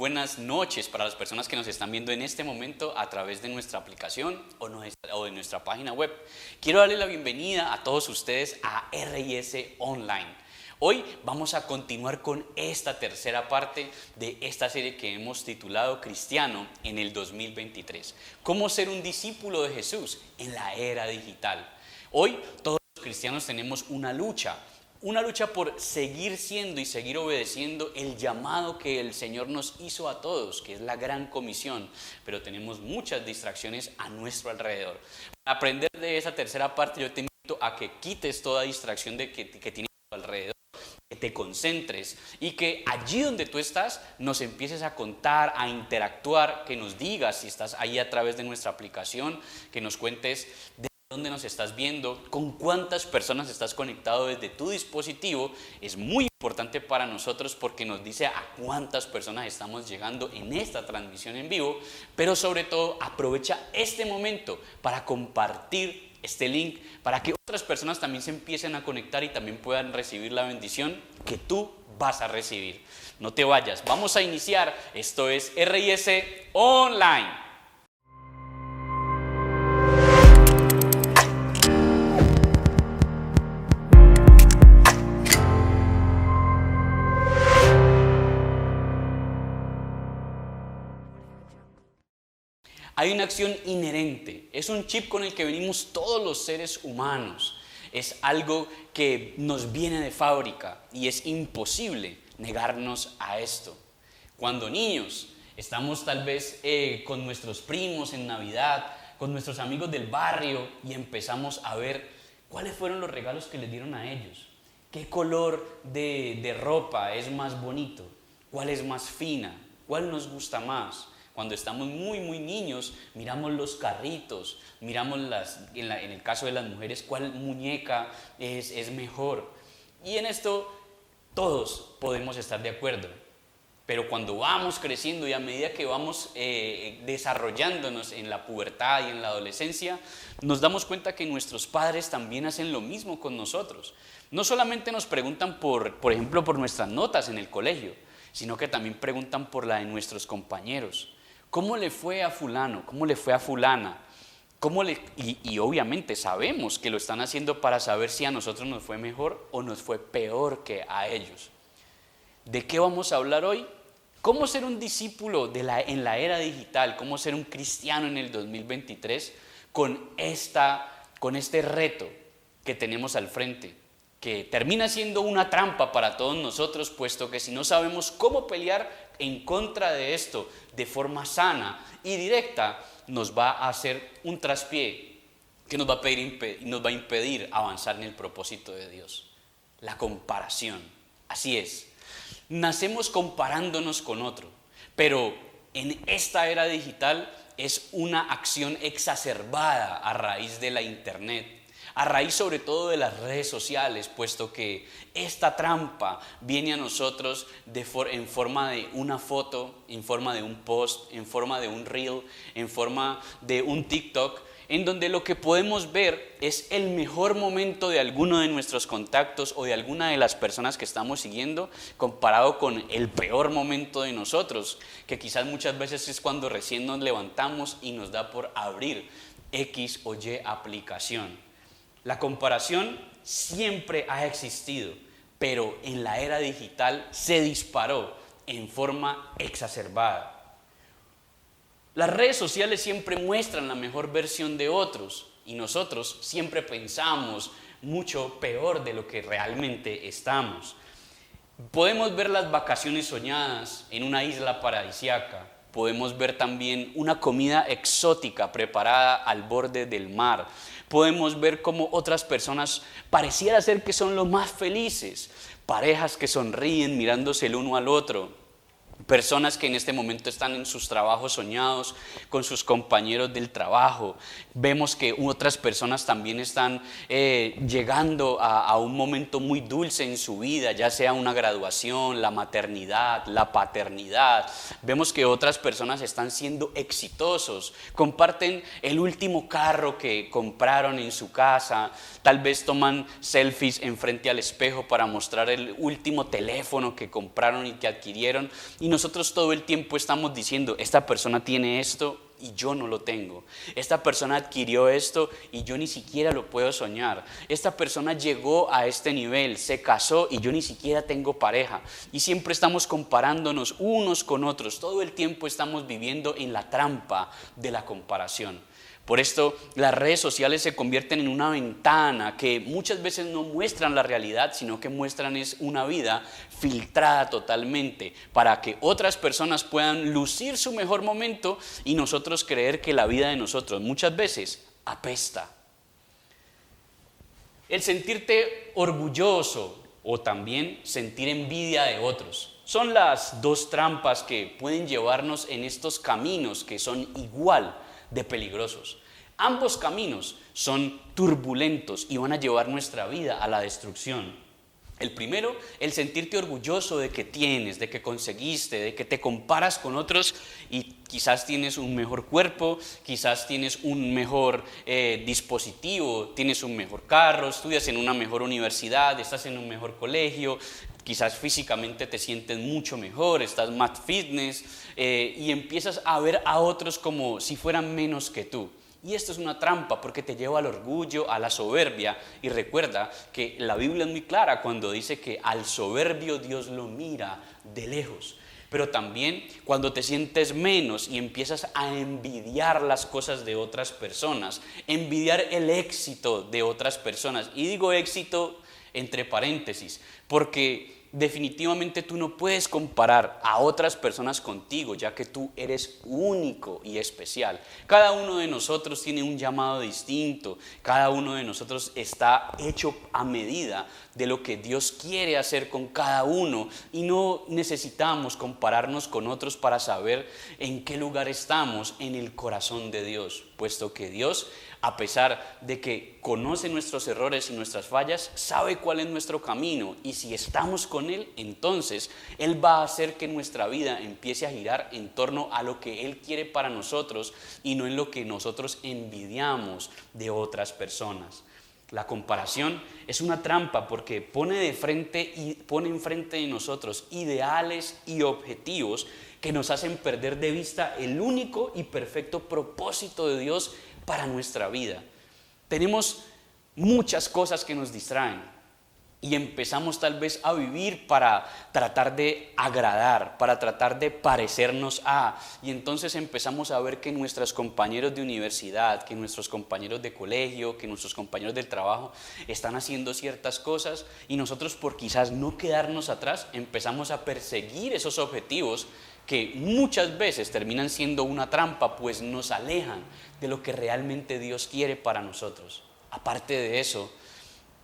buenas noches para las personas que nos están viendo en este momento a través de nuestra aplicación o de nuestra página web. Quiero darle la bienvenida a todos ustedes a R&S Online. Hoy vamos a continuar con esta tercera parte de esta serie que hemos titulado Cristiano en el 2023. ¿Cómo ser un discípulo de Jesús en la era digital? Hoy todos los cristianos tenemos una lucha por seguir siendo y seguir obedeciendo el llamado que el Señor nos hizo a todos, que es la gran comisión, pero tenemos muchas distracciones a nuestro alrededor. Para aprender de esa tercera parte, yo te invito a que quites toda distracción que tienes a tu alrededor, que te concentres y que allí donde tú estás nos empieces a contar, a interactuar, que nos digas si estás ahí a través de nuestra aplicación, que nos cuentes de dónde nos estás viendo, con cuántas personas estás conectado desde tu dispositivo. Es muy importante para nosotros porque nos dice a cuántas personas estamos llegando en esta transmisión en vivo, pero sobre todo aprovecha este momento para compartir este link para que otras personas también se empiecen a conectar y también puedan recibir la bendición que tú vas a recibir. No te vayas, vamos a iniciar. Esto es R&S Online. Hay una acción inherente, es un chip con el que venimos todos los seres humanos, es algo que nos viene de fábrica y es imposible negarnos a esto. Cuando niños estamos tal vez con nuestros primos en Navidad, con nuestros amigos del barrio y empezamos a ver cuáles fueron los regalos que les dieron a ellos, qué color de ropa es más bonito, cuál es más fina, cuál nos gusta más. Cuando estamos muy niños, miramos los carritos, miramos en el caso de las mujeres, cuál muñeca es mejor. Y en esto todos podemos estar de acuerdo. Pero cuando vamos creciendo y a medida que vamos desarrollándonos en la pubertad y en la adolescencia, nos damos cuenta que nuestros padres también hacen lo mismo con nosotros. No solamente nos preguntan por ejemplo, por nuestras notas en el colegio, sino que también preguntan por la de nuestros compañeros. ¿Cómo le fue a fulano? ¿Cómo le fue a fulana? Y obviamente sabemos que lo están haciendo para saber si a nosotros nos fue mejor o nos fue peor que a ellos. ¿De qué vamos a hablar hoy? ¿Cómo ser un discípulo en la era digital? ¿Cómo ser un cristiano en el 2023 con este reto que tenemos al frente? Que termina siendo una trampa para todos nosotros, puesto que si no sabemos cómo pelear en contra de esto de forma sana y directa, nos va a hacer un traspié que nos va a impedir avanzar en el propósito de Dios. La comparación, así es. Nacemos comparándonos con otro, pero en esta era digital es una acción exacerbada a raíz de la internet. A raíz sobre todo de las redes sociales, puesto que esta trampa viene a nosotros en forma de una foto, en forma de un post, en forma de un reel, en forma de un TikTok, en donde lo que podemos ver es el mejor momento de alguno de nuestros contactos o de alguna de las personas que estamos siguiendo, comparado con el peor momento de nosotros, que quizás muchas veces es cuando recién nos levantamos y nos da por abrir X o Y aplicación. La comparación siempre ha existido, pero en la era digital se disparó en forma exacerbada. Las redes sociales siempre muestran la mejor versión de otros y nosotros siempre pensamos mucho peor de lo que realmente estamos. Podemos ver las vacaciones soñadas en una isla paradisíaca. Podemos ver también una comida exótica preparada al borde del mar. Podemos ver cómo otras personas pareciera ser que son los más felices. Parejas que sonríen mirándose el uno al otro. Personas que en este momento están en sus trabajos soñados con sus compañeros del trabajo. Vemos que otras personas también están llegando a un momento muy dulce en su vida, ya sea una graduación, la maternidad, la paternidad. Vemos que otras personas están siendo exitosos, comparten el último carro que compraron en su casa, tal vez toman selfies enfrente al espejo para mostrar el último teléfono que compraron y que adquirieron. Y nosotros todo el tiempo estamos diciendo, esta persona tiene esto y yo no lo tengo. Esta persona adquirió esto y yo ni siquiera lo puedo soñar. Esta persona llegó a este nivel, se casó y yo ni siquiera tengo pareja. Y siempre estamos comparándonos unos con otros. Todo el tiempo estamos viviendo en la trampa de la comparación. Por esto las redes sociales se convierten en una ventana que muchas veces no muestran la realidad, sino que muestran es una vida filtrada totalmente para que otras personas puedan lucir su mejor momento y nosotros creer que la vida de nosotros muchas veces apesta. El sentirte orgulloso o también sentir envidia de otros son las dos trampas que pueden llevarnos en estos caminos que son igual de peligrosos. Ambos caminos son turbulentos y van a llevar nuestra vida a la destrucción. El primero, el sentirte orgulloso de que tienes, de que conseguiste, de que te comparas con otros y quizás tienes un mejor cuerpo, quizás tienes un mejor dispositivo, tienes un mejor carro, estudias en una mejor universidad, estás en un mejor colegio. Quizás físicamente te sientes mucho mejor, estás más fitness y empiezas a ver a otros como si fueran menos que tú. Y esto es una trampa porque te lleva al orgullo, a la soberbia. Y recuerda que la Biblia es muy clara cuando dice que al soberbio Dios lo mira de lejos. Pero también cuando te sientes menos y empiezas a envidiar las cosas de otras personas, envidiar el éxito de otras personas. Y digo éxito entre paréntesis, porque definitivamente tú no puedes comparar a otras personas contigo, ya que tú eres único y especial. Cada uno de nosotros tiene un llamado distinto, cada uno de nosotros está hecho a medida de lo que Dios quiere hacer con cada uno y no necesitamos compararnos con otros para saber en qué lugar estamos en el corazón de Dios, puesto que Dios, a pesar de que conoce nuestros errores y nuestras fallas, sabe cuál es nuestro camino y si estamos con Él, entonces Él va a hacer que nuestra vida empiece a girar en torno a lo que Él quiere para nosotros y no en lo que nosotros envidiamos de otras personas. La comparación es una trampa porque pone enfrente de nosotros ideales y objetivos que nos hacen perder de vista el único y perfecto propósito de Dios para nuestra vida. Tenemos muchas cosas que nos distraen y empezamos tal vez a vivir para tratar de agradar, para tratar de parecernos a, y entonces empezamos a ver que nuestros compañeros de universidad, que nuestros compañeros de colegio, que nuestros compañeros del trabajo están haciendo ciertas cosas y nosotros por quizás no quedarnos atrás empezamos a perseguir esos objetivos que muchas veces terminan siendo una trampa, pues nos alejan de lo que realmente Dios quiere para nosotros. Aparte de eso,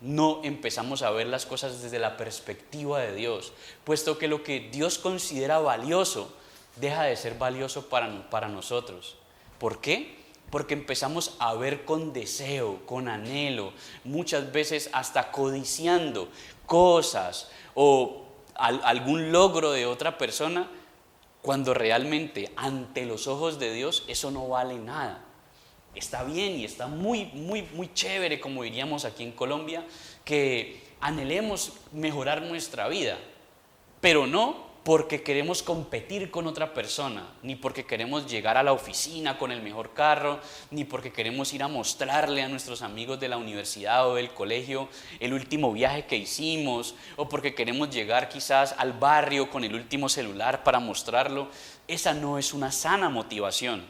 no empezamos a ver las cosas desde la perspectiva de Dios, puesto que lo que Dios considera valioso deja de ser valioso para nosotros. ¿Por qué? Porque empezamos a ver con deseo, con anhelo, muchas veces hasta codiciando cosas o algún logro de otra persona, cuando realmente ante los ojos de Dios eso no vale nada. Está bien y está muy chévere, como diríamos aquí en Colombia, que anhelemos mejorar nuestra vida, pero no porque queremos competir con otra persona, ni porque queremos llegar a la oficina con el mejor carro, ni porque queremos ir a mostrarle a nuestros amigos de la universidad o del colegio el último viaje que hicimos, o porque queremos llegar quizás al barrio con el último celular para mostrarlo. Esa no es una sana motivación.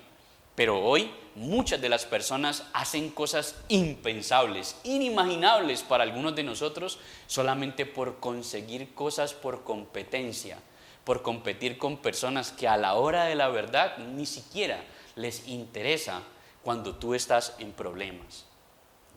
Pero hoy muchas de las personas hacen cosas impensables, inimaginables para algunos de nosotros, solamente por conseguir cosas por competencia, por competir con personas que a la hora de la verdad ni siquiera les interesa cuando tú estás en problemas.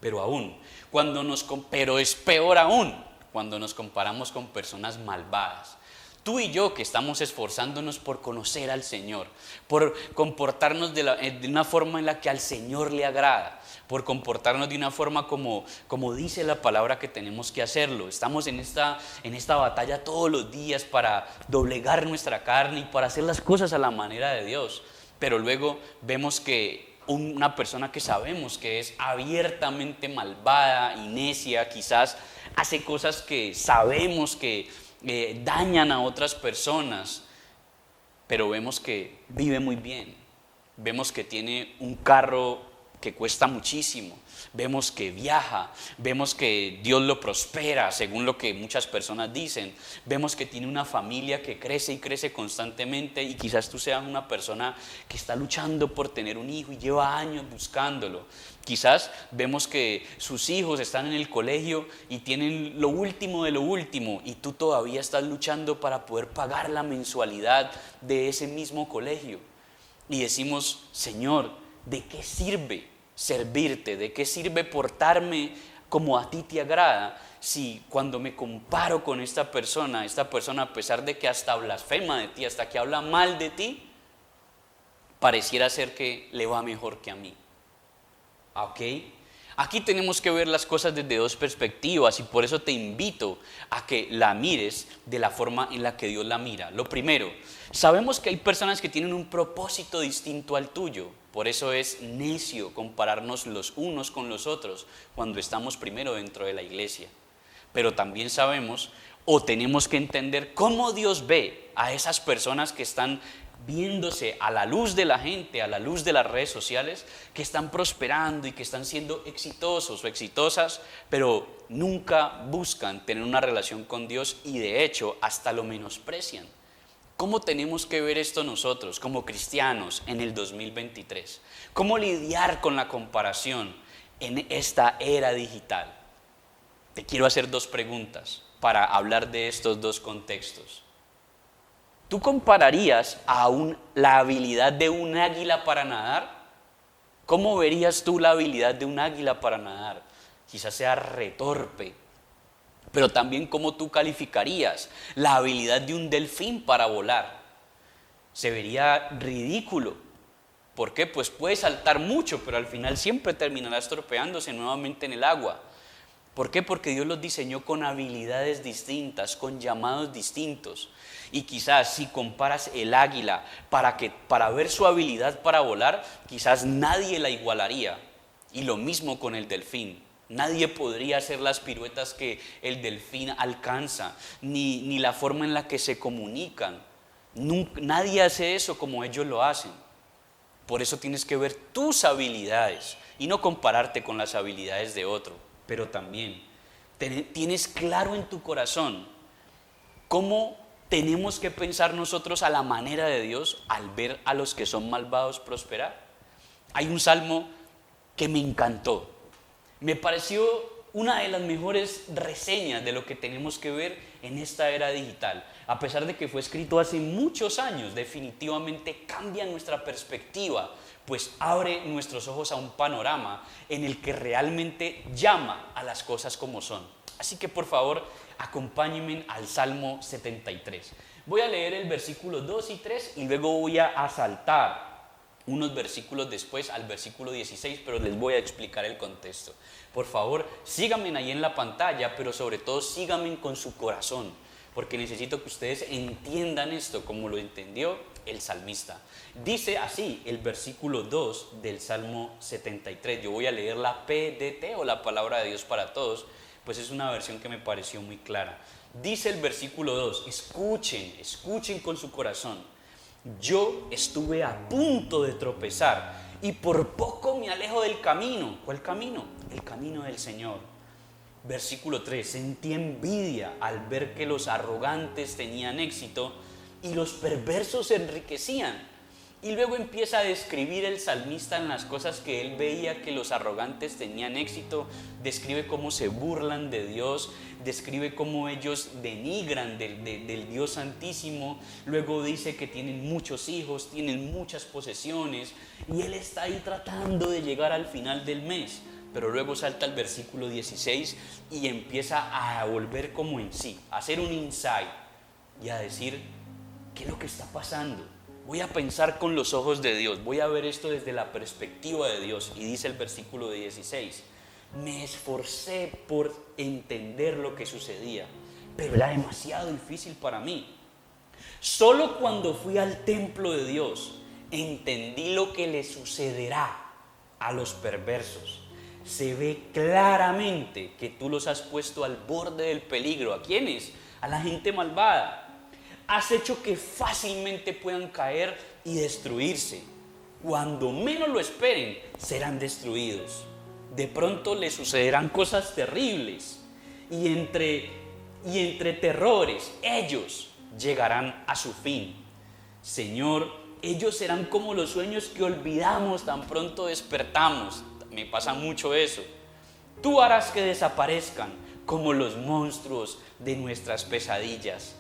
Pero es peor aún cuando nos comparamos con personas malvadas. Tú y yo que estamos esforzándonos por conocer al Señor, por comportarnos de una forma en la que al Señor le agrada, por comportarnos de una forma como dice la palabra que tenemos que hacerlo. Estamos en esta batalla todos los días para doblegar nuestra carne y para hacer las cosas a la manera de Dios. Pero luego vemos que una persona que sabemos que es abiertamente malvada y necia, quizás hace cosas que sabemos que dañan a otras personas, pero vemos que vive muy bien, vemos que tiene un carro que cuesta muchísimo, vemos que viaja, vemos que Dios lo prospera, según lo que muchas personas dicen, vemos que tiene una familia que crece y crece constantemente, y quizás tú seas una persona que está luchando por tener un hijo y lleva años buscándolo. Quizás vemos que sus hijos están en el colegio y tienen lo último de lo último, y tú todavía estás luchando para poder pagar la mensualidad de ese mismo colegio. Y decimos: Señor, ¿de qué sirve servirte? ¿De qué sirve portarme como a ti te agrada si cuando me comparo con esta persona, a pesar de que hasta blasfema de ti, hasta que habla mal de ti, pareciera ser que le va mejor que a mí? ¿Ok? Aquí tenemos que ver las cosas desde dos perspectivas, y por eso te invito a que la mires de la forma en la que Dios la mira. Lo primero, sabemos que hay personas que tienen un propósito distinto al tuyo. Por eso es necio compararnos los unos con los otros cuando estamos primero dentro de la iglesia. Pero también sabemos, o tenemos que entender, cómo Dios ve a esas personas que están viéndose a la luz de la gente, a la luz de las redes sociales, que están prosperando y que están siendo exitosos o exitosas, pero nunca buscan tener una relación con Dios, y de hecho hasta lo menosprecian. ¿Cómo tenemos que ver esto nosotros como cristianos en el 2023? ¿Cómo lidiar con la comparación en esta era digital? Te quiero hacer dos preguntas para hablar de estos dos contextos. ¿Tú compararías la habilidad de un águila para nadar? ¿Cómo verías tú la habilidad de un águila para nadar? Quizás sea retorpe. Pero también, ¿cómo tú calificarías la habilidad de un delfín para volar? Se vería ridículo. ¿Por qué? Pues puede saltar mucho, pero al final siempre terminará estropeándose nuevamente en el agua. ¿Por qué? Porque Dios los diseñó con habilidades distintas, con llamados distintos. Y quizás si comparas el águila para ver su habilidad para volar, quizás nadie la igualaría. Y lo mismo con el delfín. Nadie podría hacer las piruetas que el delfín alcanza, ni la forma en la que se comunican. Nadie hace eso como ellos lo hacen. Por eso tienes que ver tus habilidades y no compararte con las habilidades de otro. Pero también tienes claro en tu corazón cómo tenemos que pensar nosotros a la manera de Dios al ver a los que son malvados prosperar. Hay un salmo que me encantó. Me pareció una de las mejores reseñas de lo que tenemos que ver en esta era digital. A pesar de que fue escrito hace muchos años, definitivamente cambia nuestra perspectiva, pues abre nuestros ojos a un panorama en el que realmente llama a las cosas como son. Así que por favor, acompáñenme al Salmo 73. Voy a leer el versículo 2 y 3 y luego voy a saltar unos versículos después al versículo 16, pero les voy a explicar el contexto. Por favor, síganme ahí en la pantalla, pero sobre todo síganme con su corazón, porque necesito que ustedes entiendan esto como lo entendió el salmista. Dice así el versículo 2 del Salmo 73. Yo voy a leer la PDT, o la Palabra de Dios para Todos, pues es una versión que me pareció muy clara. Dice el versículo 2, escuchen con su corazón. Yo estuve a punto de tropezar y por poco me alejo del camino. ¿Cuál camino? El camino del Señor. Versículo 3, sentí envidia al ver que los arrogantes tenían éxito y los perversos se enriquecían. Y luego empieza a describir el salmista en las cosas que él veía que los arrogantes tenían éxito. Describe cómo se burlan de Dios, describe cómo ellos denigran del Dios Santísimo. Luego dice que tienen muchos hijos, tienen muchas posesiones, y él está ahí tratando de llegar al final del mes. Pero luego salta el versículo 16 y empieza a volver como en sí, a hacer un insight y a decir: ¿qué es lo que está pasando? Voy a pensar con los ojos de Dios, voy a ver esto desde la perspectiva de Dios. Y dice el versículo 16, me esforcé por entender lo que sucedía, pero era demasiado difícil para mí. Solo cuando fui al templo de Dios entendí lo que le sucederá a los perversos. Se ve claramente que tú los has puesto al borde del peligro. ¿A quiénes? A la gente malvada. has hecho que fácilmente puedan caer y destruirse. Cuando menos lo esperen, serán destruidos. De pronto les sucederán cosas terribles y entre terrores ellos llegarán a su fin. Señor, ellos serán como los sueños que olvidamos tan pronto despertamos. Me pasa mucho eso. Tú harás que desaparezcan como los monstruos de nuestras pesadillas.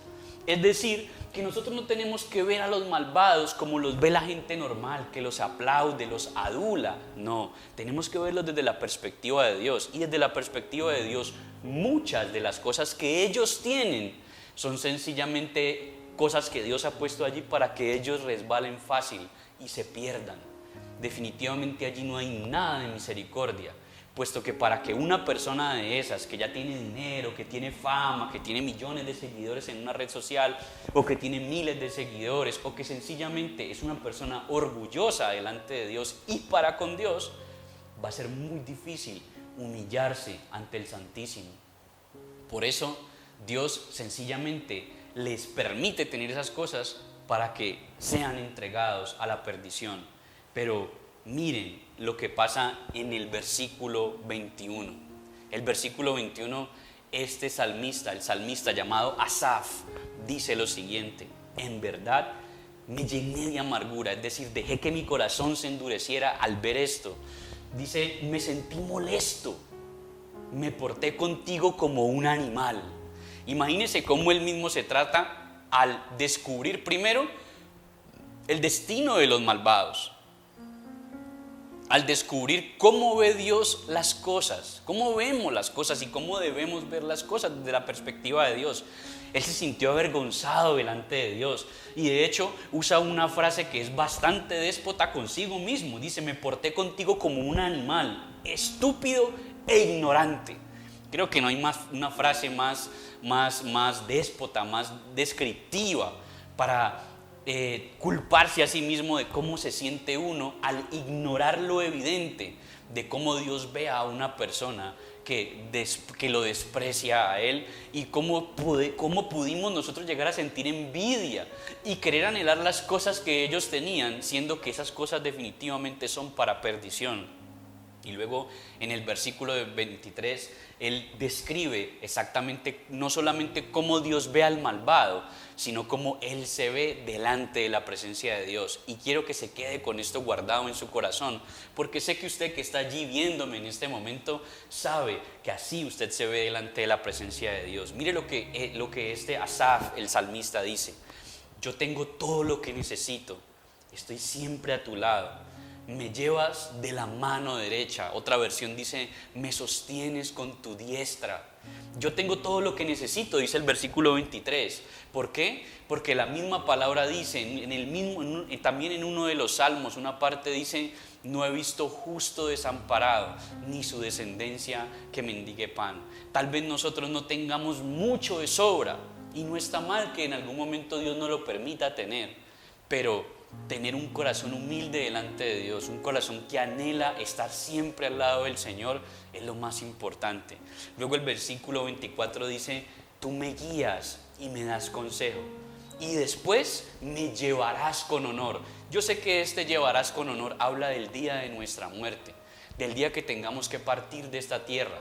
Es decir, que nosotros no tenemos que ver a los malvados como los ve la gente normal, que los aplaude, los adula. No, tenemos que verlos desde la perspectiva de Dios. Y desde la perspectiva de Dios, muchas de las cosas que ellos tienen son sencillamente cosas que Dios ha puesto allí para que ellos resbalen fácil y se pierdan. Definitivamente allí no hay nada de misericordia. Puesto que para que una persona de esas que ya tiene dinero, que tiene fama, que tiene millones de seguidores en una red social, o que tiene miles de seguidores, o que sencillamente es una persona orgullosa delante de Dios y para con Dios, va a ser muy difícil humillarse ante el Santísimo. Por eso Dios sencillamente les permite tener esas cosas para que sean entregados a la perdición. Pero miren lo que pasa en el versículo 21. El versículo 21, este salmista, el salmista llamado Asaf, dice lo siguiente: en verdad me llené de amargura, es decir, dejé que mi corazón se endureciera al ver esto. Dice, me sentí molesto, me porté contigo como un animal. Imagínense cómo él mismo se trata al descubrir primero el destino de los malvados. Al descubrir cómo ve Dios las cosas, cómo vemos las cosas y cómo debemos ver las cosas desde la perspectiva de Dios. Él se sintió avergonzado delante de Dios y de hecho usa una frase que es bastante déspota consigo mismo. Dice, me porté contigo como un animal, estúpido e ignorante. Creo que no hay una frase más déspota, más descriptiva para culparse a sí mismo de cómo se siente uno al ignorar lo evidente de cómo Dios ve a una persona que lo desprecia a él y cómo pudimos nosotros llegar a sentir envidia y querer anhelar las cosas que ellos tenían, siendo que esas cosas definitivamente son para perdición. Y luego en el versículo 23 él describe exactamente no solamente cómo Dios ve al malvado, sino cómo él se ve delante de la presencia de Dios. Y quiero que se quede con esto guardado en su corazón, porque sé que usted que está allí viéndome en este momento sabe que así usted se ve delante de la presencia de Dios. Mire lo que este Asaf, el salmista, dice: yo tengo todo lo que necesito, estoy siempre a tu lado. Me llevas de la mano derecha. Otra versión dice, me sostienes con tu diestra. Yo tengo todo lo que necesito, dice el versículo 23. ¿Por qué? Porque la misma palabra dice, también en uno de los salmos, una parte dice, no he visto justo desamparado, ni su descendencia que mendigue pan. Tal vez nosotros no tengamos mucho de sobra, y no está mal que en algún momento Dios nos lo permita tener, pero tener un corazón humilde delante de Dios, un corazón que anhela estar siempre al lado del Señor, es lo más importante. Luego el versículo 24 dice, tú me guías y me das consejo, y después me llevarás con honor. Yo sé que este llevarás con honor habla del día de nuestra muerte, del día que tengamos que partir de esta tierra.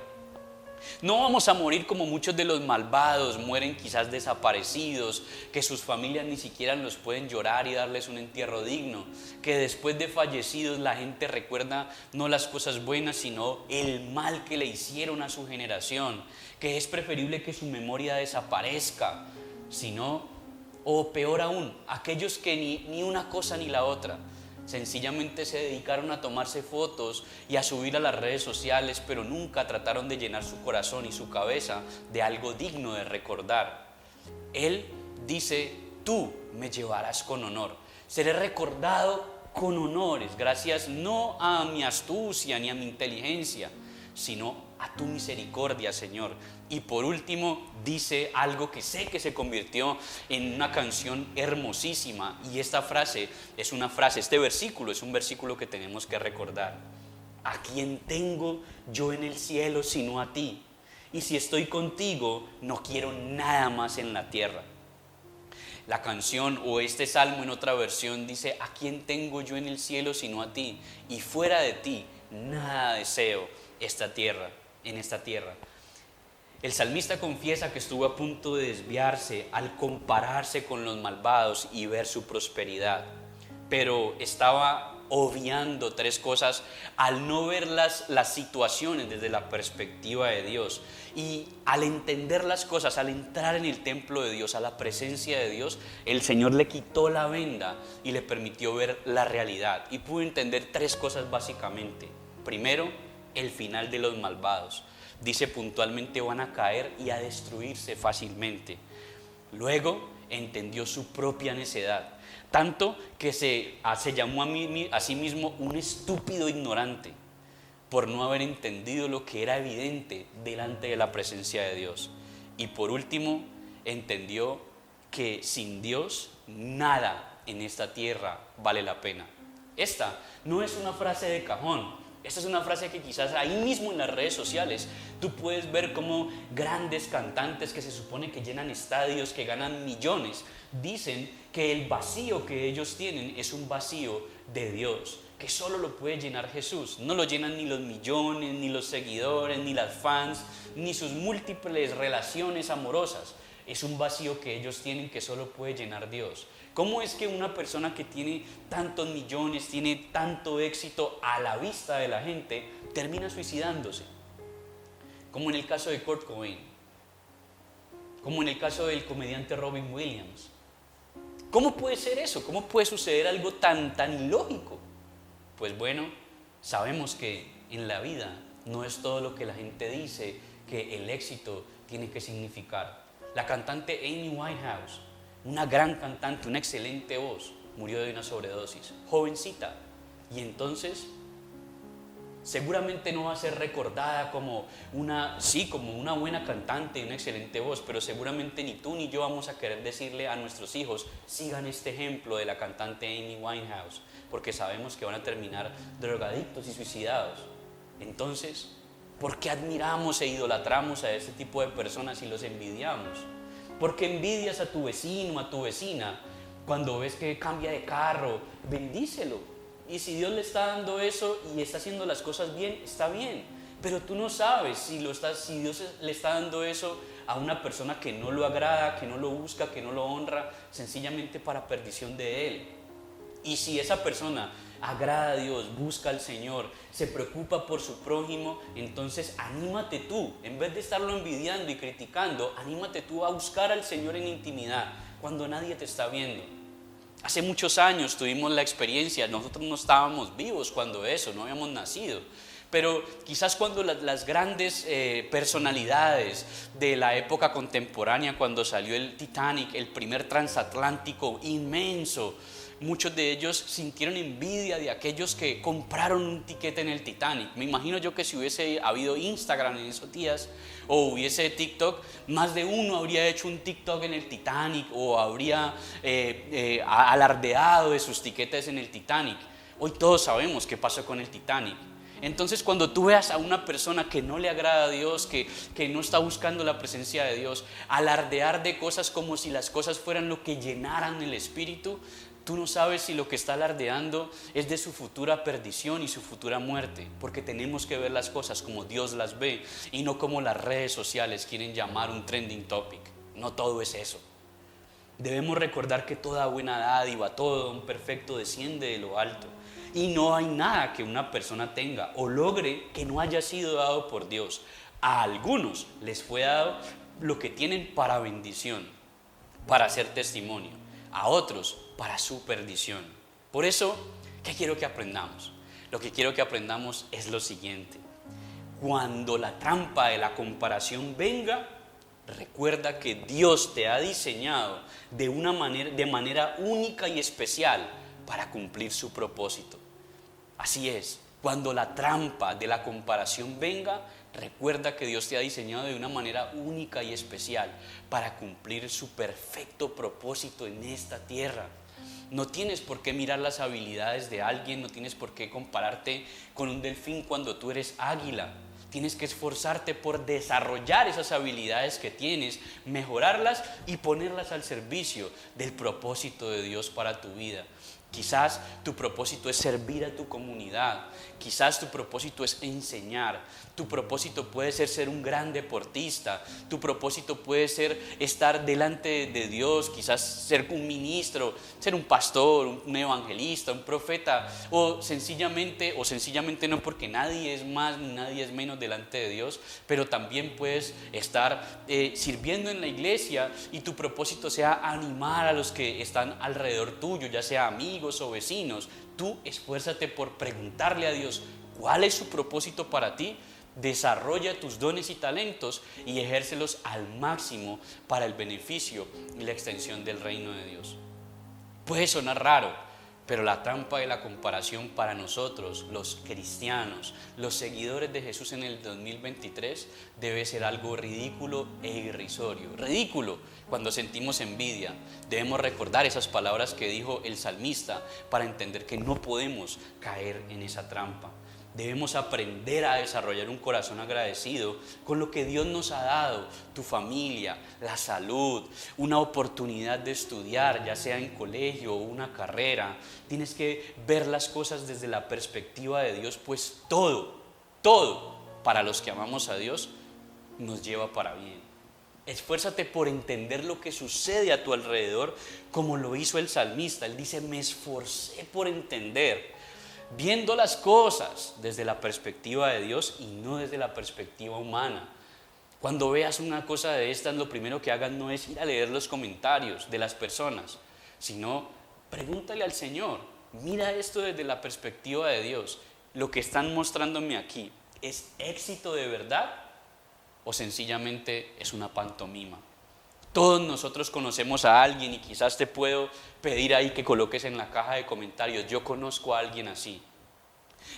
No vamos a morir como muchos de los malvados mueren, quizás desaparecidos, que sus familias ni siquiera los pueden llorar y darles un entierro digno, que después de fallecidos la gente recuerda no las cosas buenas sino el mal que le hicieron a su generación, que es preferible que su memoria desaparezca, sino, o peor aún, aquellos que ni una cosa ni la otra. Sencillamente se dedicaron a tomarse fotos y a subir a las redes sociales, pero nunca trataron de llenar su corazón y su cabeza de algo digno de recordar. Él dice, tú me llevarás con honor. Seré recordado con honores, gracias no a mi astucia ni a mi inteligencia, sino a tu misericordia, Señor. Y por último dice algo que sé que se convirtió en una canción hermosísima, y esta frase es una frase, este versículo es un versículo que tenemos que recordar. ¿A quién tengo yo en el cielo sino a ti? Y si estoy contigo, no quiero nada más en la tierra. La canción o este salmo en otra versión dice: ¿a quién tengo yo en el cielo sino a ti? Y fuera de ti nada deseo en esta tierra. El salmista confiesa que estuvo a punto de desviarse al compararse con los malvados y ver su prosperidad, pero estaba obviando tres cosas al no ver las situaciones desde la perspectiva de Dios. Y al entender las cosas, al entrar en el templo de Dios, a la presencia de Dios, el Señor le quitó la venda y le permitió ver la realidad, y pudo entender tres cosas básicamente. Primero, el final de los malvados. Dice puntualmente: van a caer y a destruirse fácilmente. Luego entendió su propia necedad, tanto que se llamó a sí mismo un estúpido ignorante por no haber entendido lo que era evidente delante de la presencia de Dios. Y por último, entendió que sin Dios nada en esta tierra vale la pena. Esta no es una frase de cajón. Esta es una frase que quizás ahí mismo en las redes sociales tú puedes ver como grandes cantantes que se supone que llenan estadios, que ganan millones, dicen que el vacío que ellos tienen es un vacío de Dios, que solo lo puede llenar Jesús. No lo llenan ni los millones, ni los seguidores, ni las fans, ni sus múltiples relaciones amorosas. Es un vacío que ellos tienen que solo puede llenar Dios. ¿Cómo es que una persona que tiene tantos millones, tiene tanto éxito a la vista de la gente, termina suicidándose? Como en el caso de Kurt Cobain, como en el caso del comediante Robin Williams. ¿Cómo puede ser eso? ¿Cómo puede suceder algo tan ilógico? Pues bueno, sabemos que en la vida no es todo lo que la gente dice que el éxito tiene que significar. La cantante Amy Winehouse, una gran cantante, una excelente voz, murió de una sobredosis, jovencita. Y entonces, seguramente no va a ser recordada como una buena cantante y una excelente voz, pero seguramente ni tú ni yo vamos a querer decirle a nuestros hijos: sigan este ejemplo de la cantante Amy Winehouse, porque sabemos que van a terminar drogadictos y suicidados. Entonces, ¿por qué admiramos e idolatramos a este tipo de personas y los envidiamos? ¿Por qué envidias a tu vecino, a tu vecina? Cuando ves que cambia de carro, bendícelo. Y si Dios le está dando eso y está haciendo las cosas bien, está bien. Pero tú no sabes si Dios le está dando eso a una persona que no lo agrada, que no lo busca, que no lo honra, sencillamente para perdición de él. Y si esa persona agrada a Dios, busca al Señor, se preocupa por su prójimo, entonces anímate tú, en vez de estarlo envidiando y criticando, anímate tú a buscar al Señor en intimidad, cuando nadie te está viendo. Hace muchos años tuvimos la experiencia, nosotros no estábamos vivos cuando eso, no habíamos nacido, pero quizás cuando las grandes personalidades de la época contemporánea, cuando salió el Titanic, el primer transatlántico inmenso, muchos de ellos sintieron envidia de aquellos que compraron un tiquete en el Titanic. Me imagino yo que si hubiese habido Instagram en esos días o hubiese TikTok, más de uno habría hecho un TikTok en el Titanic o habría alardeado de sus tiquetes en el Titanic. Hoy todos sabemos qué pasó con el Titanic. Entonces, cuando tú veas a una persona que no le agrada a Dios, que no está buscando la presencia de Dios, alardear de cosas como si las cosas fueran lo que llenaran el espíritu, tú no sabes si lo que está alardeando es de su futura perdición y su futura muerte, porque tenemos que ver las cosas como Dios las ve y no como las redes sociales quieren llamar un trending topic. No todo es eso. Debemos recordar que toda buena dádiva, todo don perfecto desciende de lo alto. Y no hay nada que una persona tenga o logre que no haya sido dado por Dios. A algunos les fue dado lo que tienen para bendición, para hacer testimonio. A otros para su perdición. Por eso, ¿qué quiero que aprendamos? Lo que quiero que aprendamos es lo siguiente: cuando la trampa de la comparación venga, recuerda que Dios te ha diseñado de manera única y especial para cumplir su propósito. Así es, cuando la trampa de la comparación venga, recuerda que Dios te ha diseñado de una manera única y especial para cumplir su perfecto propósito en esta tierra. No tienes por qué mirar las habilidades de alguien, no tienes por qué compararte con un delfín cuando tú eres águila. Tienes que esforzarte por desarrollar esas habilidades que tienes, mejorarlas y ponerlas al servicio del propósito de Dios para tu vida. Quizás tu propósito es servir a tu comunidad, quizás tu propósito es enseñar, tu propósito puede ser un gran deportista, tu propósito puede ser estar delante de Dios, quizás ser un ministro, ser un pastor, un evangelista, un profeta, o sencillamente no, porque nadie es más ni nadie es menos delante de Dios, pero también puedes estar sirviendo en la iglesia y tu propósito sea animar a los que están alrededor tuyo, ya sea amigos o vecinos. Tú esfuérzate por preguntarle a Dios cuál es su propósito para ti, desarrolla tus dones y talentos y ejércelos al máximo para el beneficio y la extensión del reino de Dios. Puede sonar raro, pero la trampa de la comparación para nosotros, los cristianos, los seguidores de Jesús en el 2023, debe ser algo ridículo e irrisorio. Ridículo cuando sentimos envidia. Debemos recordar esas palabras que dijo el salmista para entender que no podemos caer en esa trampa. Debemos aprender a desarrollar un corazón agradecido con lo que Dios nos ha dado, tu familia, la salud, una oportunidad de estudiar, ya sea en colegio o una carrera. Tienes que ver las cosas desde la perspectiva de Dios, pues todo para los que amamos a Dios nos lleva para bien. Esfuérzate por entender lo que sucede a tu alrededor como lo hizo el salmista. Él dice, me esforcé por entender, viendo las cosas desde la perspectiva de Dios y no desde la perspectiva humana. Cuando veas una cosa de estas, lo primero que hagas no es ir a leer los comentarios de las personas, sino pregúntale al Señor, mira esto desde la perspectiva de Dios. Lo que están mostrándome aquí, ¿es éxito de verdad o sencillamente es una pantomima? Todos nosotros conocemos a alguien y quizás te puedo pedir ahí que coloques en la caja de comentarios, yo conozco a alguien así,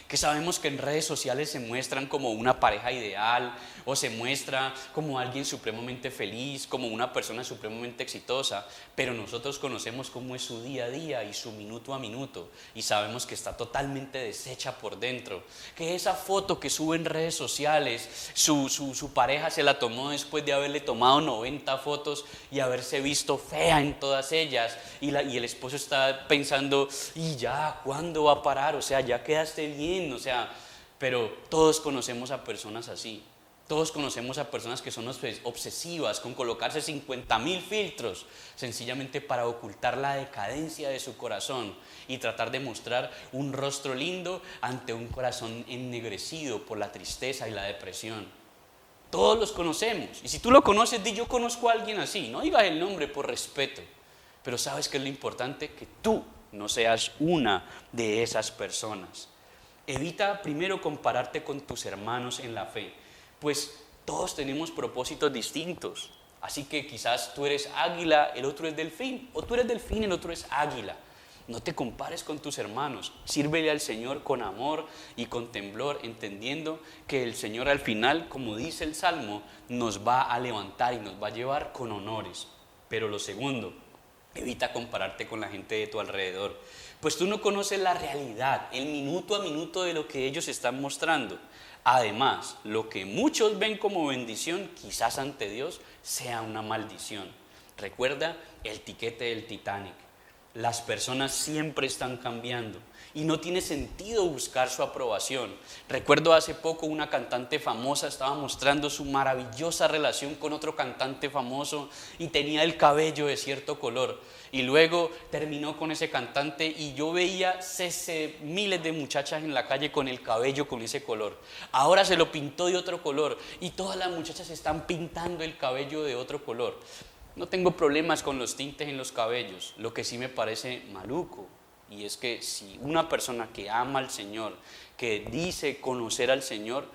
que sabemos que en redes sociales se muestran como una pareja ideal o se muestra como alguien supremamente feliz, como una persona supremamente exitosa, pero nosotros conocemos cómo es su día a día y su minuto a minuto y sabemos que está totalmente deshecha por dentro, que esa foto que sube en redes sociales, su pareja se la tomó después de haberle tomado 90 fotos y haberse visto fea en todas ellas y el esposo está pensando, y ya, ¿cuándo va a parar? O sea, ya quedaste bien, o sea, pero todos conocemos a personas así. Todos conocemos a personas que son obsesivas con colocarse 50,000 filtros sencillamente para ocultar la decadencia de su corazón y tratar de mostrar un rostro lindo ante un corazón ennegrecido por la tristeza y la depresión. Todos los conocemos, y si tú lo conoces, di yo conozco a alguien así. No digas el nombre por respeto, pero ¿sabes qué es lo importante? Que tú no seas una de esas personas. Evita primero compararte con tus hermanos en la fe, pues todos tenemos propósitos distintos. Así que quizás tú eres águila, el otro es delfín, o tú eres delfín, el otro es águila. No te compares con tus hermanos, sírvele al Señor con amor y con temblor, entendiendo que el Señor al final, como dice el Salmo, nos va a levantar y nos va a llevar con honores. Pero lo segundo, evita compararte con la gente de tu alrededor, pues tú no conoces la realidad, el minuto a minuto de lo que ellos están mostrando. Además, lo que muchos ven como bendición, quizás ante Dios sea una maldición. Recuerda el tiquete del Titanic. Las personas siempre están cambiando y no tiene sentido buscar su aprobación. Recuerdo hace poco una cantante famosa estaba mostrando su maravillosa relación con otro cantante famoso y tenía el cabello de cierto color. Y luego terminó con ese cantante y yo veía miles de muchachas en la calle con el cabello con ese color. Ahora se lo pintó de otro color y todas las muchachas están pintando el cabello de otro color. No tengo problemas con los tintes en los cabellos, lo que sí me parece maluco, y es que si una persona que ama al Señor, que dice conocer al Señor,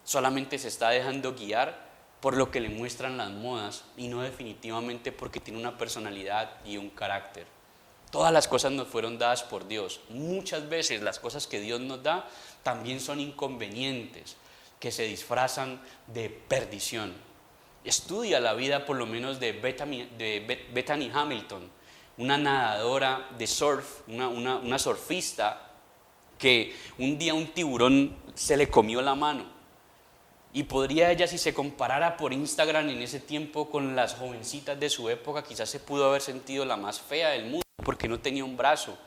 solamente se está dejando guiar por lo que le muestran las modas y no definitivamente porque tiene una personalidad y un carácter. Todas las cosas nos fueron dadas por Dios. Muchas veces las cosas que Dios nos da también son inconvenientes, que se disfrazan de perdición. Estudia la vida por lo menos de Bethany Hamilton, una nadadora de surf, una surfista que un día un tiburón se le comió la mano Y podría ella, si se comparara por Instagram en ese tiempo con las jovencitas de su época, quizás se pudo haber sentido la más fea del mundo porque no tenía un brazo.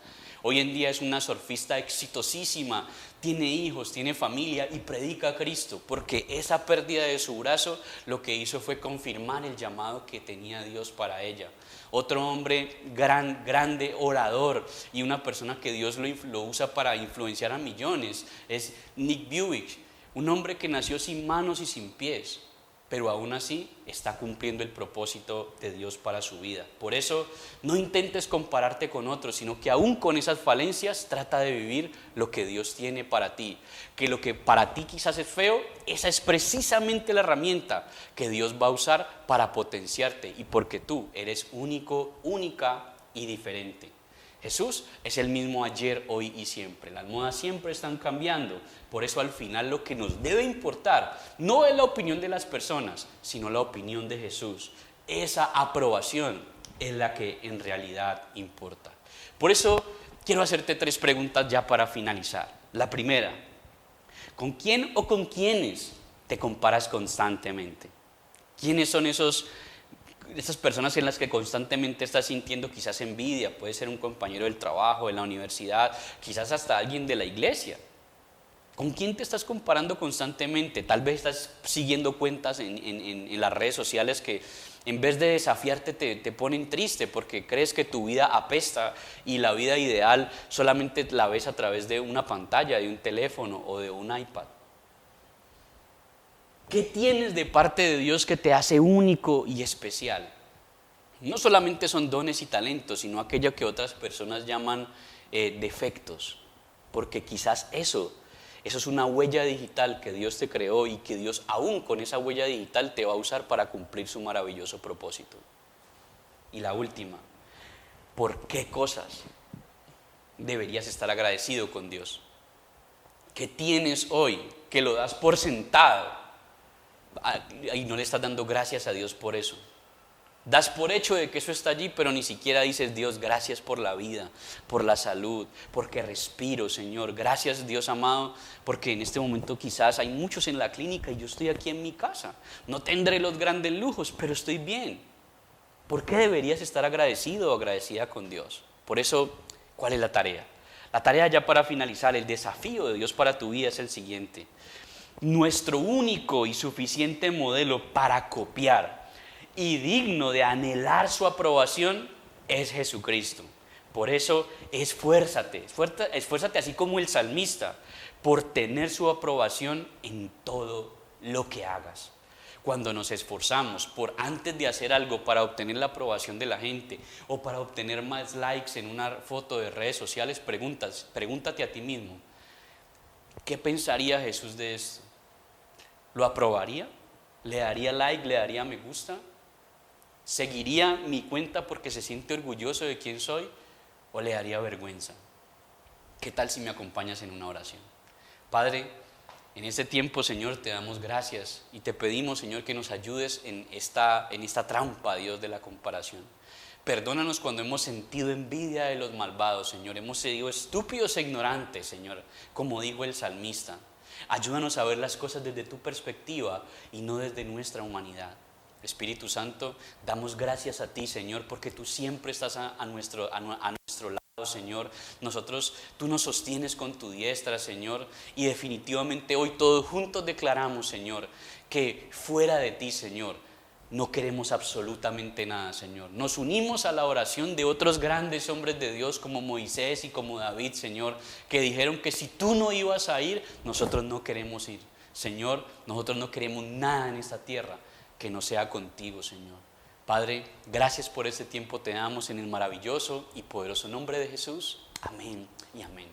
Hoy en día es una surfista exitosísima, tiene hijos, tiene familia y predica a Cristo, porque esa pérdida de su brazo lo que hizo fue confirmar el llamado que tenía Dios para ella. Otro hombre grande orador y una persona que Dios lo usa para influenciar a millones es Nick Buick, un hombre que nació sin manos y sin pies, pero aún así está cumpliendo el propósito de Dios para su vida. Por eso no intentes compararte con otros, sino que aún con esas falencias trata de vivir lo que Dios tiene para ti. Que lo que para ti quizás es feo, esa es precisamente la herramienta que Dios va a usar para potenciarte, y porque tú eres único, única y diferente. Jesús es el mismo ayer, hoy y siempre. Las modas siempre están cambiando. Por eso al final lo que nos debe importar no es la opinión de las personas, sino la opinión de Jesús. Esa aprobación es la que en realidad importa. Por eso quiero hacerte 3 preguntas ya para finalizar. La primera, ¿con quién o con quiénes te comparas constantemente? ¿Quiénes son esas personas en las que constantemente estás sintiendo quizás envidia? Puede ser un compañero del trabajo, de la universidad, quizás hasta alguien de la iglesia. ¿Con quién te estás comparando constantemente? Tal vez estás siguiendo cuentas en las redes sociales que en vez de desafiarte te ponen triste porque crees que tu vida apesta y la vida ideal solamente la ves a través de una pantalla, de un teléfono o de un iPad. ¿Qué tienes de parte de Dios que te hace único y especial? No solamente son dones y talentos, sino aquello que otras personas llaman defectos, porque quizás eso es una huella digital que Dios te creó y que Dios aún con esa huella digital te va a usar para cumplir su maravilloso propósito. Y la última, ¿por qué cosas deberías estar agradecido con Dios? ¿Qué tienes hoy que lo das por sentado y no le estás dando gracias a Dios por eso? Das por hecho de que eso está allí, pero ni siquiera dices: Dios, gracias por la vida, por la salud, porque respiro, Señor. Gracias, Dios amado, porque en este momento quizás hay muchos en la clínica y yo estoy aquí en mi casa. No tendré los grandes lujos, pero estoy bien. ¿Por qué deberías estar agradecido o agradecida con Dios? Por eso, ¿cuál es la tarea? La tarea, ya para finalizar, el desafío de Dios para tu vida es el siguiente. Nuestro único y suficiente modelo para copiar y digno de anhelar su aprobación es Jesucristo. Por eso esfuérzate así como el salmista, por tener su aprobación en todo lo que hagas. Cuando nos esforzamos por, antes de hacer algo, para obtener la aprobación de la gente o para obtener más likes en una foto de redes sociales, pregúntate a ti mismo: ¿qué pensaría Jesús de esto? ¿Lo aprobaría? ¿Le daría like? ¿Le daría me gusta? ¿Seguiría mi cuenta porque se siente orgulloso de quién soy? ¿O le daría vergüenza? ¿Qué tal si me acompañas en una oración? Padre, en este tiempo, Señor, te damos gracias y te pedimos, Señor, que nos ayudes en esta trampa, Dios, de la comparación. Perdónanos cuando hemos sentido envidia de los malvados, Señor. Hemos sido estúpidos e ignorantes, Señor, como dijo el salmista. Ayúdanos a ver las cosas desde tu perspectiva y no desde nuestra humanidad. Espíritu Santo, damos gracias a ti, Señor, porque tú siempre estás a nuestro lado, Señor. Tú nos sostienes con tu diestra, Señor, y definitivamente hoy todos juntos declaramos, Señor, que fuera de ti, Señor, no queremos absolutamente nada, Señor. Nos unimos a la oración de otros grandes hombres de Dios como Moisés y como David, Señor, que dijeron que si tú no ibas a ir, nosotros no queremos ir. Señor, nosotros no queremos nada en esta tierra que no sea contigo, Señor. Padre, gracias por este tiempo te damos en el maravilloso y poderoso nombre de Jesús. Amén y amén.